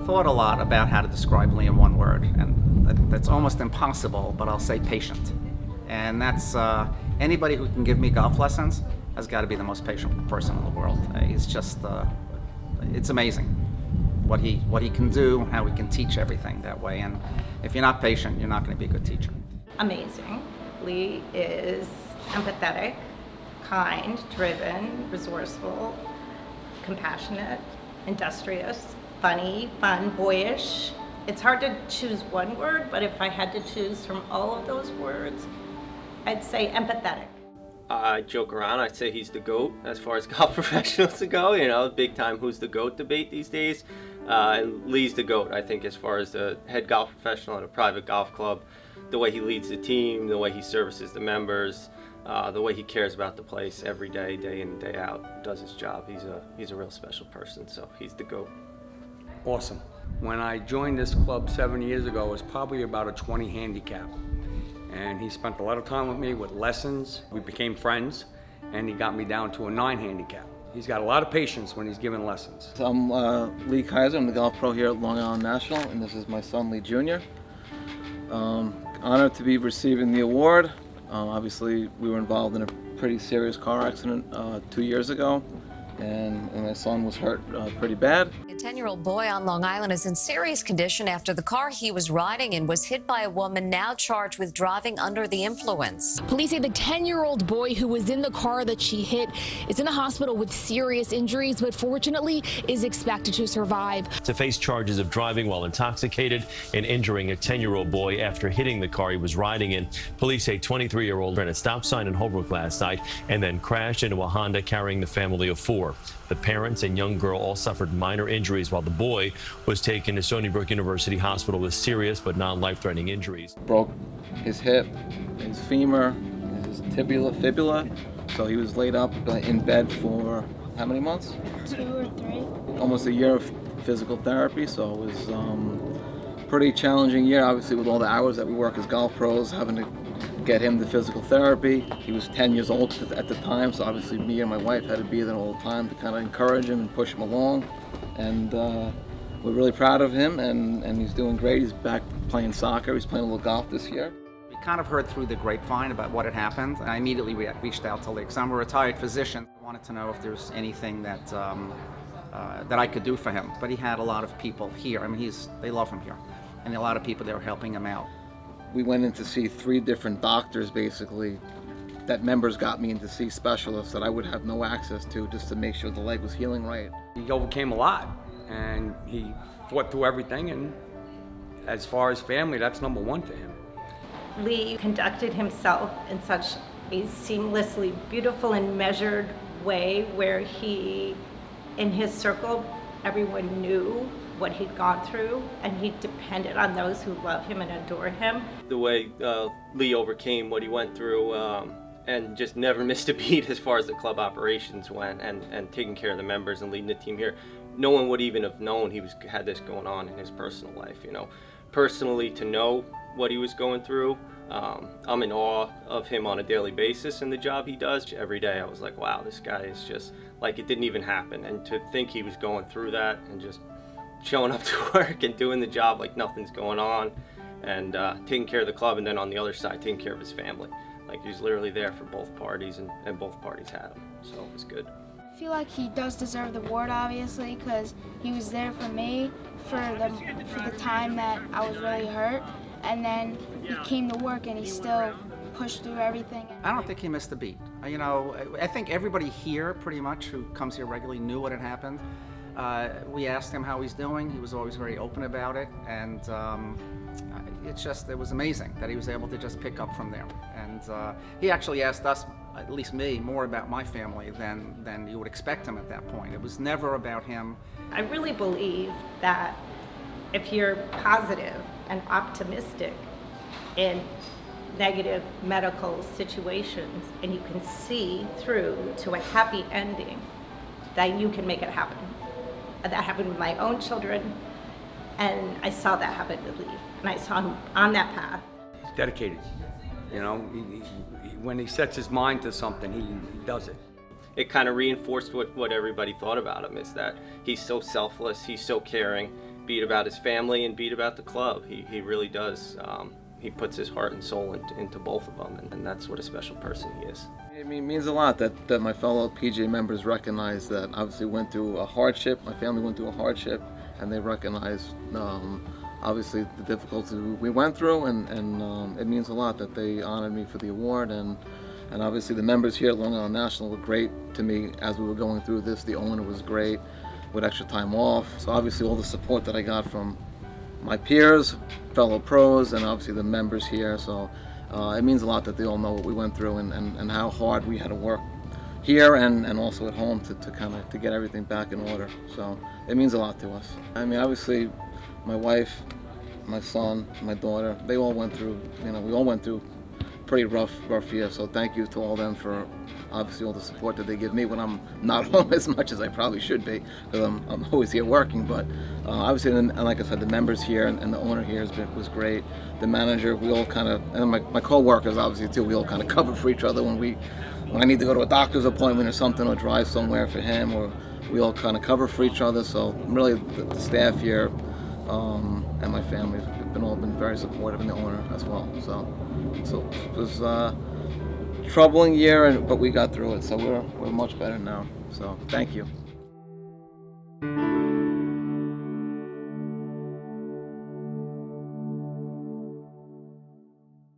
thought a lot about how to describe Lee in one word, and that's almost impossible, but I'll say patient. And that's, anybody who can give me golf lessons has got to be the most patient person in the world. He's just, it's amazing what he can do, how he can teach everything that way. And if you're not patient, you're not going to be a good teacher. Amazing. Lee is empathetic, kind, driven, resourceful, compassionate, industrious, funny, fun, boyish. It's hard to choose one word, but if I had to choose from all of those words, I'd say empathetic. I joke around, I'd say he's the GOAT as far as golf professionals to go, you know, big time who's the GOAT debate these days. And Lee's the GOAT, I think, as far as the head golf professional at a private golf club. The way he leads the team, the way he services the members, the way he cares about the place every day, day in and day out, does his job. He's a real special person, so he's the GOAT. Awesome. When I joined this club 7 years ago, it was probably about a 20 handicap. And he spent a lot of time with me with lessons. We became friends, and he got me down to a 9 handicap. He's got a lot of patience when he's giving lessons. So I'm Lee Kaiser. I'm the golf pro here at Long Island National, and this is my son, Lee Jr. Honored to be receiving the award. Obviously, we were involved in a pretty serious car accident 2 years ago, and my son was hurt pretty bad. A 10-year-old boy on Long Island is in serious condition after the car he was riding in was hit by a woman now charged with driving under the influence. Police say the 10-year-old boy who was in the car that she hit is in the hospital with serious injuries, but fortunately is expected to survive. To face charges of driving while intoxicated and injuring a 10-year-old boy after hitting the car he was riding in. Police say 23-year-old ran a stop sign in Holbrook last night and then crashed into a Honda carrying the family of 4. The parents and young girl all suffered minor injuries while the boy was taken to Stony Brook University Hospital with serious but non-life-threatening injuries. Broke his hip, his femur, his fibula. So he was laid up in bed for how many months? 2 or 3. Almost a year of physical therapy. So it was a pretty challenging year, obviously, with all the hours that we work as golf pros, having to get him the physical therapy. He was 10 years old at the time, so obviously me and my wife had to be there all the time to kind of encourage him and push him along. And we're really proud of him, and he's doing great. He's back playing soccer. He's playing a little golf this year. We kind of heard through the grapevine about what had happened, and I immediately reached out to Lee, because I'm a retired physician. I wanted to know if there's anything that that I could do for him. But he had a lot of people here. I mean, they love him here, and a lot of people that were helping him out. We went in to see 3 different doctors, basically, that members got me in to see specialists that I would have no access to, just to make sure the leg was healing right. He overcame a lot, and he fought through everything, and as far as family, that's number 1 to him. Lee conducted himself in such a seamlessly beautiful and measured way where he, in his circle, everyone knew what he'd gone through, and he depended on those who love him and adore him. The way Lee overcame what he went through and just never missed a beat as far as the club operations went, and taking care of the members and leading the team here. No one would even have known he had this going on in his personal life, you know. Personally, to know what he was going through, I'm in awe of him on a daily basis and the job he does. Every day I was like, wow, this guy is just like it didn't even happen. And to think he was going through that and just showing up to work and doing the job like nothing's going on, and taking care of the club, and then on the other side taking care of his family. Like he was literally there for both parties, and both parties had him, so it was good. I feel like he does deserve the award, obviously, because he was there for me for the time that I was really hurt, and then he came to work and he still pushed through everything. I don't think he missed a beat. You know, I think everybody here pretty much who comes here regularly knew what had happened. We asked him how he's doing. He was always very open about it, and it was amazing that he was able to just pick up from there. And he actually asked us, at least me, more about my family than you would expect him at that point. It was never about him. I really believe that if you're positive and optimistic in negative medical situations, and you can see through to a happy ending, that you can make it happen. That happened with my own children, and I saw that happen with Lee, and I saw him on that path. He's dedicated. You know, when he sets his mind to something, he does it. It kind of reinforced what everybody thought about him, is that he's so selfless, he's so caring, beat about his family and beat about the club. He really does. He puts his heart and soul into both of them, and that's what a special person he is. It means a lot that my fellow PGA members recognize that obviously went through a hardship. My family went through a hardship, and they recognize obviously the difficulties we went through, and it means a lot that they honored me for the award. And obviously the members here at Long Island National were great to me as we were going through this. The owner was great with extra time off. So obviously all the support that I got from my peers, fellow pros, and obviously the members here. So it means a lot that they all know what we went through and how hard we had to work here and also at home to get everything back in order. So it means a lot to us. I mean, obviously my wife, my son, my daughter, they all went through, we all went through pretty rough year. So thank you to all of them for obviously all the support that they give me when I'm not home as much as I probably should be, because I'm always here working. But obviously, and like I said, the members here and the owner here was great. The manager, we all kind of, and my co-workers obviously too, we all kind of cover for each other when I need to go to a doctor's appointment or something, or drive somewhere for him, or we all kind of cover for each other. So really the staff here and my family have all been very supportive, and the owner as well. So it was a troubling year, but we got through it. So we're much better now. So thank you.